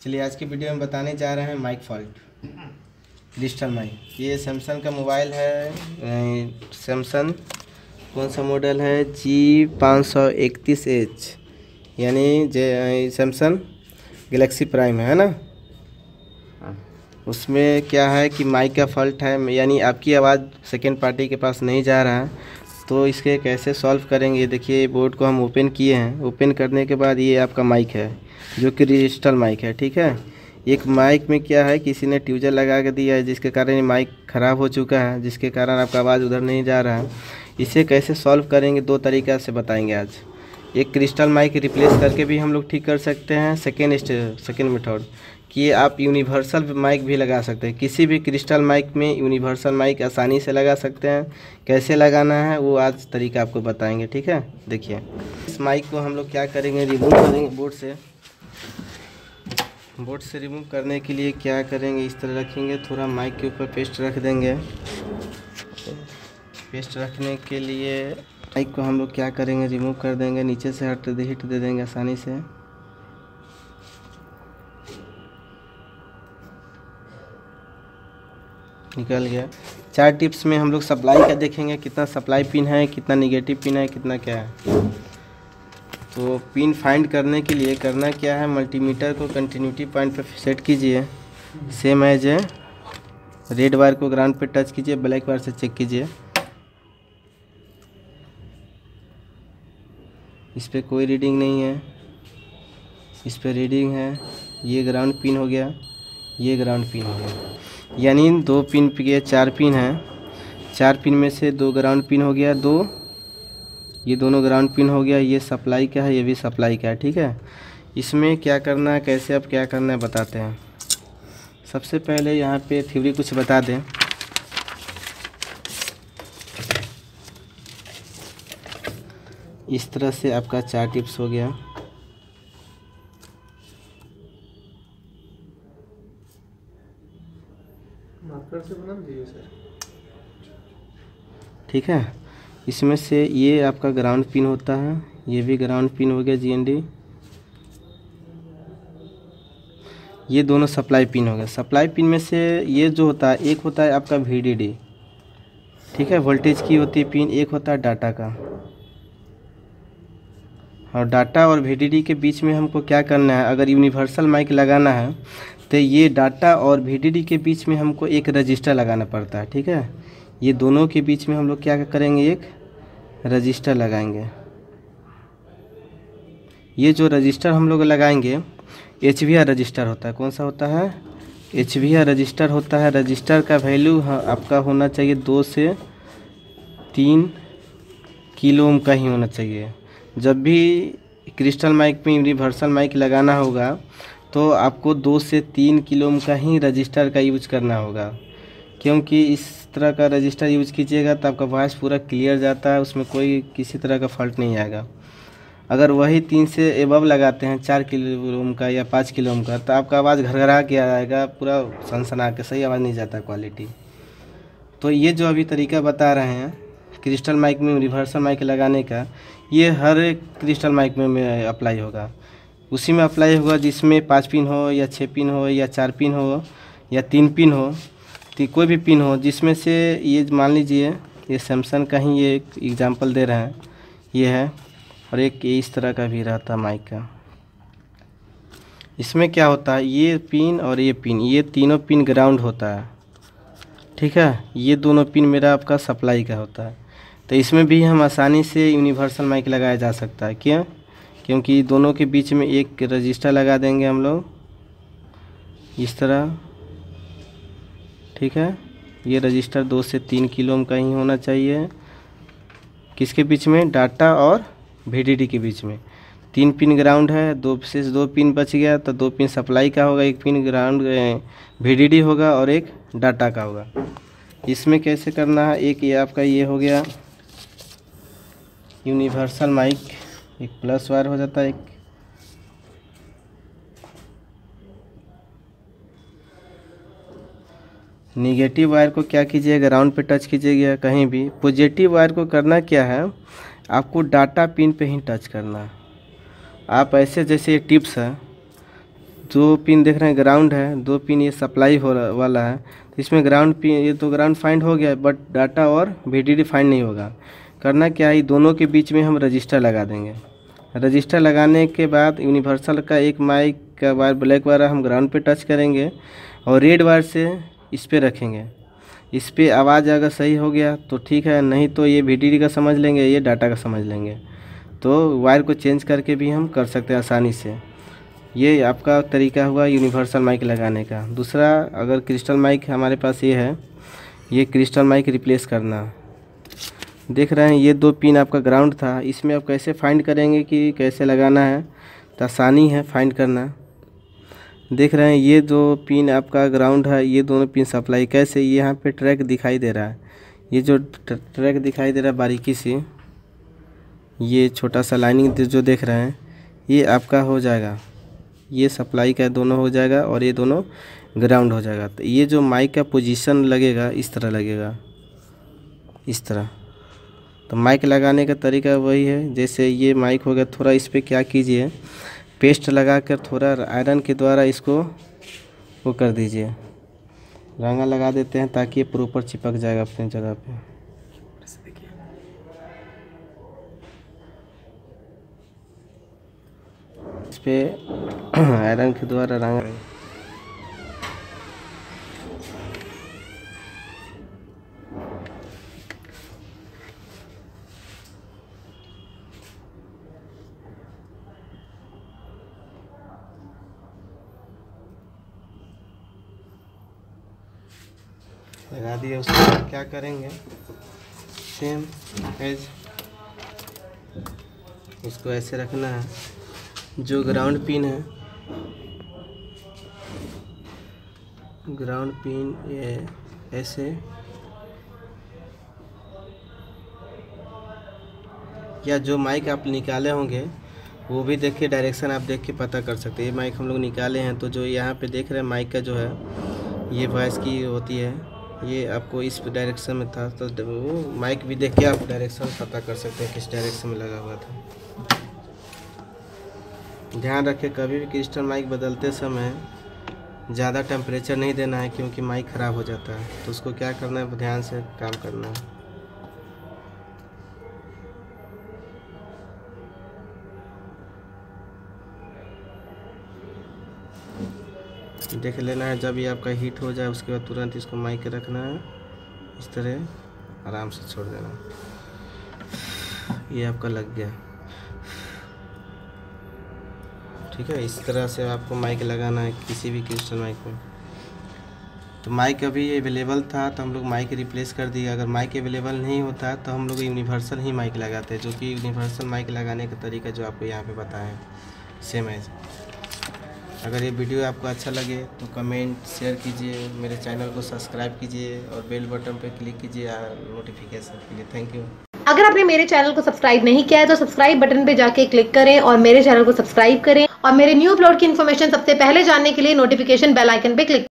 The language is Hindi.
चलिए आज की वीडियो में बताने जा रहे हैं माइक फॉल्ट, क्रिस्टल माइक। ये सैमसंग का मोबाइल है। सैमसंग कौन सा मॉडल है? G531H, यानी सैमसंग गैलेक्सी प्राइम है ना। उसमें क्या है कि माइक का फॉल्ट है, यानी आपकी आवाज़ सेकेंड पार्टी के पास नहीं जा रहा है। तो इसके कैसे सॉल्व करेंगे? देखिए बोर्ड को हम ओपन किए हैं। ओपन करने के बाद ये आपका माइक है जो कि क्रिस्टल माइक है, ठीक है। एक माइक में क्या है, किसी ने ट्यूजर लगा के दिया है जिसके कारण ये माइक ख़राब हो चुका है, जिसके कारण आपका आवाज़ उधर नहीं जा रहा है। इसे कैसे सॉल्व करेंगे, दो तरीक़ा से बताएंगे आज। एक क्रिस्टल माइक रिप्लेस करके भी हम लोग ठीक कर सकते हैं। सेकेंड मेथड कि आप यूनिवर्सल माइक भी लगा सकते हैं। किसी भी क्रिस्टल माइक में यूनिवर्सल माइक आसानी से लगा सकते हैं। कैसे लगाना है वो आज तरीका आपको बताएंगे, ठीक है। देखिए इस माइक को हम लोग क्या करेंगे, रिमूव करेंगे बोर्ड से रिमूव करने के लिए क्या करेंगे, इस तरह रखेंगे, थोड़ा माइक के ऊपर पेस्ट रख देंगे। पेस्ट रखने के लिए माइक को हम लोग क्या करेंगे, रिमूव कर देंगे, नीचे से हिट दे देंगे आसानी से। निकल गया। 4 टिप्स में हम लोग सप्लाई का देखेंगे, कितना सप्लाई पिन है, कितना निगेटिव पिन है, कितना क्या है। तो पिन फाइंड करने के लिए करना क्या है, मल्टीमीटर को कंटिन्यूटी पॉइंट पे सेट कीजिए। सेम एज है, रेड वायर को ग्राउंड पे टच कीजिए, ब्लैक वायर से चेक कीजिए। इस पर कोई रीडिंग नहीं है, इस पर रीडिंग है। ये ग्राउंड पिन हो गया, ये ग्राउंड पिन हो गया, यानी 2 पिन के 4 पिन हैं। 4 पिन में से 2 ग्राउंड पिन हो गया, 2 ये दोनों ग्राउंड पिन हो गया। ये सप्लाई का है, ये भी सप्लाई का है, ठीक है। इसमें क्या करना है, कैसे अब क्या करना है बताते हैं। सबसे पहले यहाँ पे थ्योरी कुछ बता दें। इस तरह से आपका 4 टिप्स हो गया। मार्कर से बना दीजिए सर, ठीक है। इसमें से ये आपका ग्राउंड पिन होता है, ये भी ग्राउंड पिन हो गया GND। ये दोनों सप्लाई पिन हो गया। सप्लाई पिन में से ये जो होता है, एक होता है आपका VDD, ठीक है, वोल्टेज की होती है पिन। एक होता है डाटा का। और डाटा और VDD के बीच में हमको क्या करना है, अगर यूनिवर्सल माइक लगाना है तो ये डाटा और VDD के बीच में हमको एक रजिस्टर लगाना पड़ता है, ठीक है। ये दोनों के बीच में हम लोग क्या करेंगे, एक रजिस्टर लगाएंगे। ये जो रजिस्टर हम लोग लगाएंगे HVR रजिस्टर होता है। कौन सा होता है? HVR रजिस्टर होता है। रजिस्टर का वैल्यू आपका होना चाहिए 2 से 3 किलो ओम का ही होना चाहिए। जब भी क्रिस्टल माइक में यूनिवर्सल माइक लगाना होगा तो आपको 2 से 3 किलो ओम का ही रजिस्टर का यूज करना होगा, क्योंकि इस तरह का रजिस्टर यूज कीजिएगा तो आपका वॉइस पूरा क्लियर जाता है, उसमें कोई किसी तरह का फॉल्ट नहीं आएगा। अगर वही 3 से एबव लगाते हैं, 4 किलो ओम का या 5 किलो ओम का, तो आपका आवाज़ घरघरा के आएगा, पूरा सनसना के, सही आवाज़ नहीं जाता क्वालिटी। तो ये जो अभी तरीका बता रहे हैं क्रिस्टल माइक में यूनिवर्सल माइक लगाने का, ये हर एक क्रिस्टल माइक में अप्लाई होगा। उसी में अप्लाई होगा जिसमें 5 पिन हो या 6 पिन हो या 4 पिन हो या 3 पिन हो, तो कोई भी पिन हो जिसमें से, ये मान लीजिए ये सैमसंग का ही ये एग्जांपल दे रहे हैं, ये है। और एक ये इस तरह का भी रहता है माइक का। इसमें क्या होता है, ये पिन और ये पिन, ये तीनों पिन ग्राउंड होता है, ठीक है। ये दोनों पिन मेरा आपका सप्लाई का होता है। तो इसमें भी हम आसानी से यूनिवर्सल माइक लगाया जा सकता है। क्यों? क्योंकि दोनों के बीच में एक रजिस्टर लगा देंगे हम लोग इस तरह, ठीक है। ये रजिस्टर 2 से 3 किलो ओम का ही होना चाहिए। किसके बीच में? डाटा और VDD के बीच में। 3 पिन ग्राउंड है, 2 से 2 पिन बच गया, तो 2 पिन सप्लाई का होगा, 1 पिन ग्राउंड VDD होगा और एक डाटा का होगा। इसमें कैसे करना है, एक ये आपका ये हो गया यूनिवर्सल माइक, एक प्लस वायर हो जाता है, एक निगेटिव वायर को क्या कीजिएगा, ग्राउंड पे टच कीजिएगा कहीं भी। पॉजिटिव वायर को करना क्या है, आपको डाटा पिन पे ही टच करना है। आप ऐसे, जैसे ये टिप्स है, दो पिन देख रहे हैं ग्राउंड है, दो पिन ये सप्लाई वाला है। तो इसमें ग्राउंड पिन, ये तो ग्राउंड फाइंड हो गया, बट डाटा और VDD फाइंड नहीं होगा। करना क्या है, दोनों के बीच में हम रजिस्टर लगा देंगे। रजिस्टर लगाने के बाद यूनिवर्सल का एक माइक का वायर, ब्लैक वायर हम ग्राउंड पे टच करेंगे और रेड वायर से इस पे रखेंगे। इस पे आवाज़ अगर सही हो गया तो ठीक है, नहीं तो ये VDD का समझ लेंगे, ये डाटा का समझ लेंगे। तो वायर को चेंज करके भी हम कर सकते हैं आसानी से। ये आपका तरीका हुआ यूनिवर्सल माइक लगाने का। दूसरा, अगर क्रिस्टल माइक हमारे पास ये है, ये क्रिस्टल माइक रिप्लेस करना। देख रहे हैं ये दो पिन आपका ग्राउंड था, इसमें आप कैसे फाइंड करेंगे कि कैसे लगाना है, तो आसानी है फाइंड करना। देख रहे हैं ये दो पिन आपका ग्राउंड है, ये दोनों पिन सप्लाई। कैसे, यहाँ पे ट्रैक दिखाई दे रहा है, ये जो ट्रैक दिखाई दे रहा है बारीकी से, ये छोटा सा लाइनिंग जो देख रहे हैं, ये आपका हो जाएगा, ये सप्लाई का दोनों हो जाएगा और ये दोनों ग्राउंड हो जाएगा। तो ये जो माइक का पोजीशन लगेगा इस तरह लगेगा, इस तरह। तो माइक लगाने का तरीका वही है, जैसे ये माइक हो गया, थोड़ा इस पर क्या कीजिए, पेस्ट लगा कर थोड़ा आयरन के द्वारा इसको वो कर दीजिए, रंगा लगा देते हैं ताकि ये प्रॉपर चिपक जाएगा अपनी जगह पे। इस पे आयरन के द्वारा रंगा लगा दिया। उसके बाद क्या करेंगे, सेम एज इसको ऐसे रखना है। जो ग्राउंड पिन है, ग्राउंड पिन ये ऐसे, या जो माइक आप निकाले होंगे वो भी देखिए, डायरेक्शन आप देख के पता कर सकते हैं। ये माइक हम लोग निकाले हैं, तो जो यहाँ पे देख रहे हैं माइक का जो है, ये वॉइस की होती है, ये आपको इस डायरेक्शन में था, तो वो माइक भी देख के आप डायरेक्शन पता कर सकते हैं किस डायरेक्शन में लगा हुआ था। ध्यान रखें, कभी भी क्रिस्टल माइक बदलते समय ज़्यादा टेम्परेचर नहीं देना है, क्योंकि माइक ख़राब हो जाता है। तो उसको क्या करना है, ध्यान से काम करना है। देख लेना है, जब ये आपका हीट हो जाए उसके बाद तुरंत इसको माइक रखना है, इस तरह आराम से छोड़ देना। ये आपका लग गया, ठीक है। इस तरह से आपको माइक लगाना है किसी भी क्रिस्टल माइक में। तो माइक अभी अवेलेबल था तो हम लोग माइक रिप्लेस कर दिया। अगर माइक अवेलेबल नहीं होता तो हम लोग यूनिवर्सल ही माइक लगाते हैं, जो कि यूनिवर्सल माइक लगाने का तरीका जो आपको यहाँ पे बताया है, सेम है। अगर ये वीडियो आपको अच्छा लगे तो कमेंट शेयर कीजिए, मेरे चैनल को सब्सक्राइब कीजिए और बेल बटन पर क्लिक कीजिए नोटिफिकेशन के लिए। Thank you. अगर आपने मेरे चैनल को सब्सक्राइब नहीं किया है तो सब्सक्राइब बटन पे जाके क्लिक करें और मेरे चैनल को सब्सक्राइब करें, और मेरे न्यू अपलोड की इन्फॉर्मेशन सबसे पहले जानने के लिए नोटिफिकेशन बेल आइकन पे क्लिक